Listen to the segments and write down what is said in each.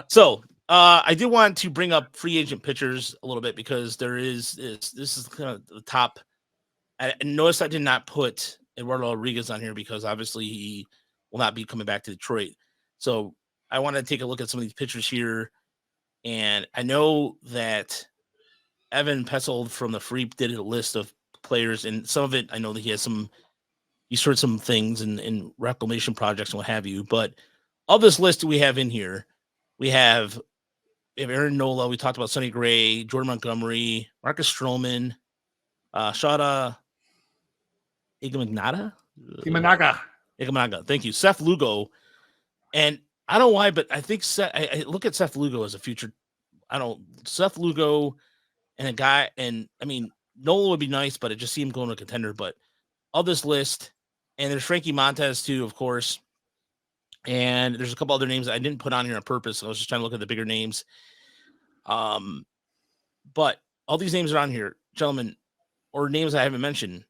So I do want to bring up free agent pitchers a little bit because this is kind of the top. I notice I did not put Eduardo Rodriguez on here because obviously he will not be coming back to Detroit. So I want to take a look at some of these pitchers here. And I know that Evan Petzold from the Free did a list of players, and some of it I know that he's heard some things in reclamation projects and what have you. But of this list we have in here, we have Aaron Nola. We talked about Sonny Gray, Jordan Montgomery, Marcus Stroman, Shada Igamagnata. Imanaga. Igamaga. Thank you, Seth Lugo. And I don't know why, but I think I look at Seth Lugo as a future. Seth Lugo and a guy, and I mean Nola would be nice, but I just see him going to a contender. But of this list, and there's Frankie Montez too, of course. And there's a couple other names I didn't put on here on purpose. I was just trying to look at the bigger names. But all these names are on here, gentlemen, or names I haven't mentioned.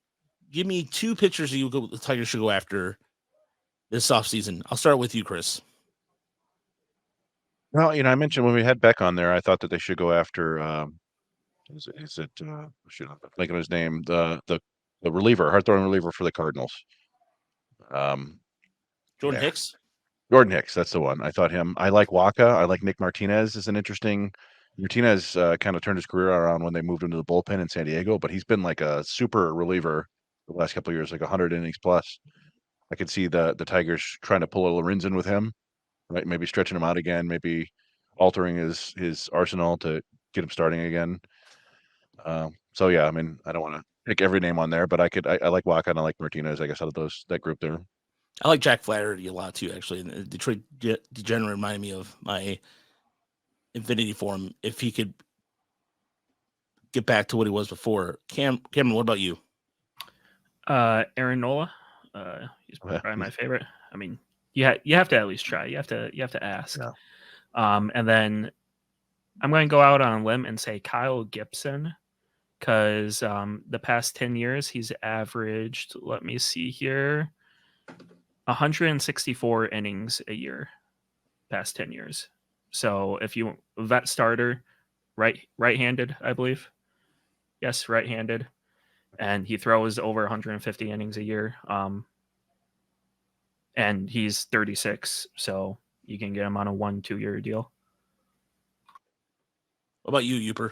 Give me two pitchers that the Tigers should go after this offseason. I'll start with you, Chris. Well, I mentioned when we had Beck on there, I thought that they should go after. Is it? Should I'm thinking of his name. The reliever, hard throwing reliever for the Cardinals. Jordan Hicks. Jordan Hicks, that's the one. I thought him. I like Waka. I like Nick Martinez is an interesting. Martinez kind of turned his career around when they moved him to the bullpen in San Diego, but he's been like a super reliever the last couple of years, like 100 innings plus. I could see the Tigers trying to pull a Lorenzen with him, right? Maybe stretching him out again, maybe altering his arsenal to get him starting again. So yeah, I mean, I don't want to pick every name on there, but I like Waka and I like Martinez, I guess, out of that group there. I like Jack Flaherty a lot too, actually. And Detroit Degenerate reminded me of my Infinity Form. If he could get back to what he was before. Cameron, what about you? Aaron Nola. He's probably my favorite. I mean, you have to at least try. You have to ask. Yeah. And then I'm going to go out on a limb and say Kyle Gibson, because the past 10 years he's averaged, let me see here, 164 innings a year past 10 years. So if you vet starter, right-handed, I believe. Yes, right-handed. And he throws over 150 innings a year. And he's 36, so you can get him on a 1-2 year deal. What about you, Uper?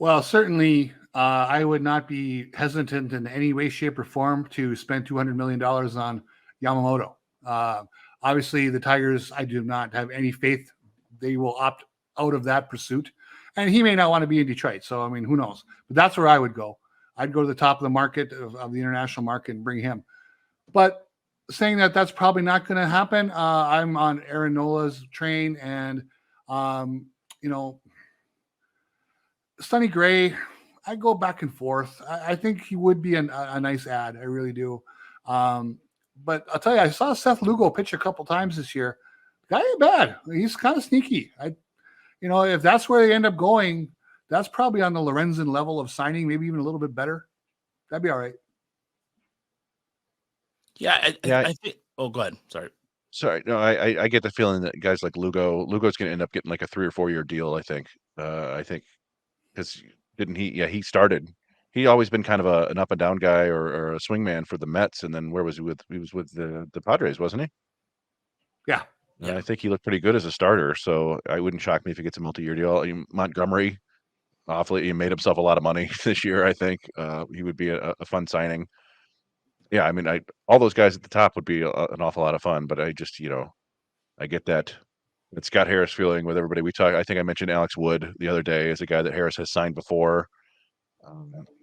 Well, certainly I would not be hesitant in any way, shape, or form to spend $200 million on Yamamoto. Obviously, the Tigers, I do not have any faith they will opt out of that pursuit. And he may not want to be in Detroit. So, I mean, who knows? But that's where I would go. I'd go to the top of the market, of the international market, and bring him. But saying that that's probably not going to happen, I'm on Aaron Nola's train. And, Sonny Gray, I go back and forth. I think he would be a nice ad. I really do. But I'll tell you, I saw Seth Lugo pitch a couple times this year. The guy ain't bad. He's kind of sneaky. If that's where they end up going, that's probably on the Lorenzen level of signing, maybe even a little bit better. That'd be all right. Yeah, I think. Oh, go ahead. Sorry. No, I get the feeling that guys like Lugo's going to end up getting like a 3 or 4 year deal. I think because didn't he? Yeah, he started. He always been kind of an up and down guy or a swingman for the Mets, and then where was he with? He was with the Padres, wasn't he? Yeah. And I think he looked pretty good as a starter, so I wouldn't shock me if he gets a multi-year deal. Montgomery, he made himself a lot of money this year. I think he would be a fun signing. Yeah, I mean, all those guys at the top would be an awful lot of fun, but I just, I get that Scott Harris feeling with everybody. I think I mentioned Alex Wood the other day as a guy that Harris has signed before.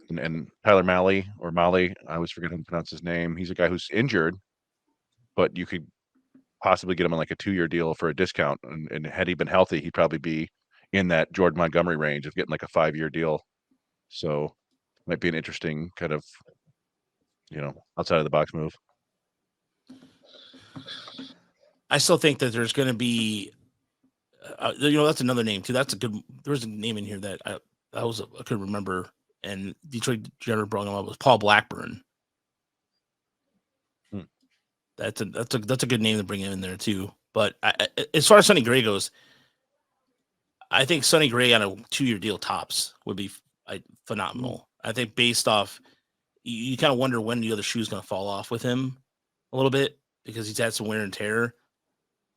And Tyler Malley, I always forget how to pronounce his name. He's a guy who's injured, but you could possibly get him on like a 2-year deal for a discount. And had he been healthy, he'd probably be in that Jordan Montgomery range of getting like a 5-year deal. So might be an interesting kind of, outside of the box move. I still think that there's going to be, that's another name too. That's a good. There's a name in here that I could remember, and Detroit General brought him up was Paul Blackburn. That's a good name to bring him in there too. But as far as Sonny Gray goes, I think Sonny Gray on a 2-year deal tops would be phenomenal. I think based off, you kind of wonder when the other shoe is going to fall off with him a little bit because he's had some wear and tear.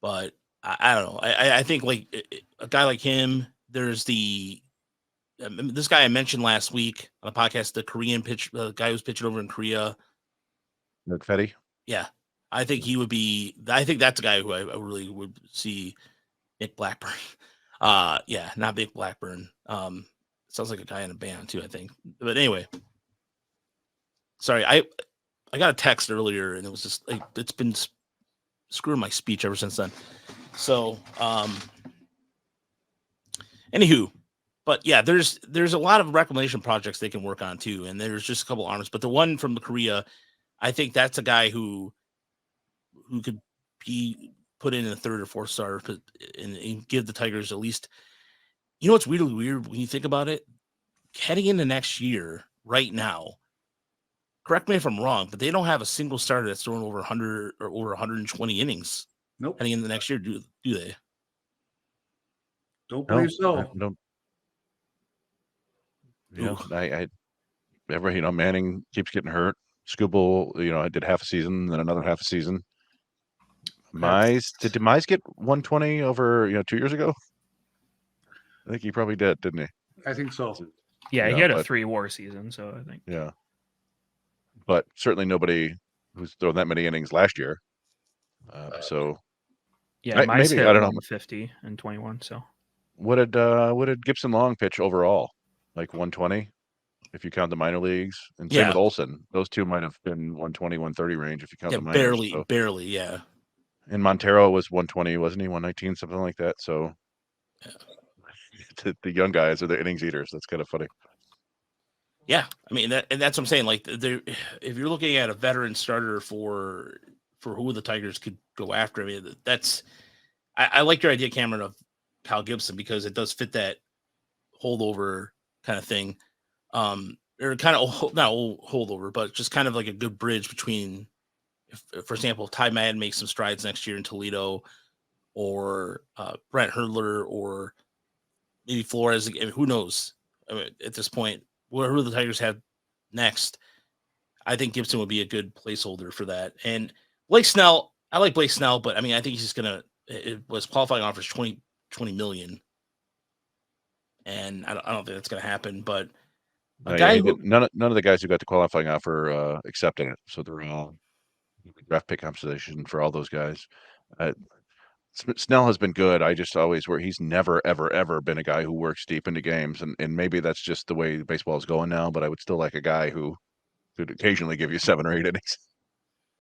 But I don't know. I think like a guy like him, there's this guy I mentioned last week on the podcast, the Korean guy who's pitching over in Korea. McFetty. Yeah. I think he would be. I think that's a guy who I really would see. Nick Blackburn. Yeah, not Nick Blackburn. Sounds like a guy in a band too, I think. But anyway, sorry, I got a text earlier and it was just like it's been screwing my speech ever since then. So, anywho, but yeah, there's a lot of reclamation projects they can work on too, and there's just a couple arms. But the one from Korea, I think that's a guy who could be put in a 3rd or 4th starter and give the Tigers at least. You know what's really weird when you think about it? Heading into next year, right now, correct me if I'm wrong, but they don't have a single starter that's throwing over 100 or over 120 innings. Nope. Heading into next year, do they? Don't believe so. No. Yeah, Manning keeps getting hurt. Skubal, I did half a season, then another half a season. Mize, did Mize get 120 over 2 years ago? I think he probably did, didn't he? I think so. Yeah, he had a 3-WAR season, so I think. Yeah, but certainly nobody who's thrown that many innings last year. So yeah, Mize maybe hit I don't know. 150 and 21. So what did Gibson Long pitch overall? Like 120, if you count the minor leagues, and same with Olsen. Those two might have been 120, 130 range if you count the minors. Barely, yeah. And Montero was 120, wasn't he? 119, something like that. So the young guys are the innings eaters. That's kind of funny. Yeah, I mean that's what I'm saying. Like, if you're looking at a veteran starter for who the Tigers could go after, I mean I like your idea, Cameron, of Kyle Gibson because it does fit that holdover kind of thing, or kind of not holdover, but just kind of like a good bridge between. If, for example, Ty Madden makes some strides next year in Toledo, or Brent Hurdler, or maybe Flores. Who knows? I mean, at this point, who the Tigers have next, I think Gibson would be a good placeholder for that. And Blake Snell, I like Blake Snell, but I mean, I think he's just gonna. It was qualifying offers 20 million, and I don't think that's gonna happen. But none of the guys who got the qualifying offer accepted it, so they're all draft pick compensation for all those guys. Snell has been good. I just always he's never, ever, ever been a guy who works deep into games. And maybe that's just the way baseball is going now, but I would still like a guy who could occasionally give you 7 or 8 innings.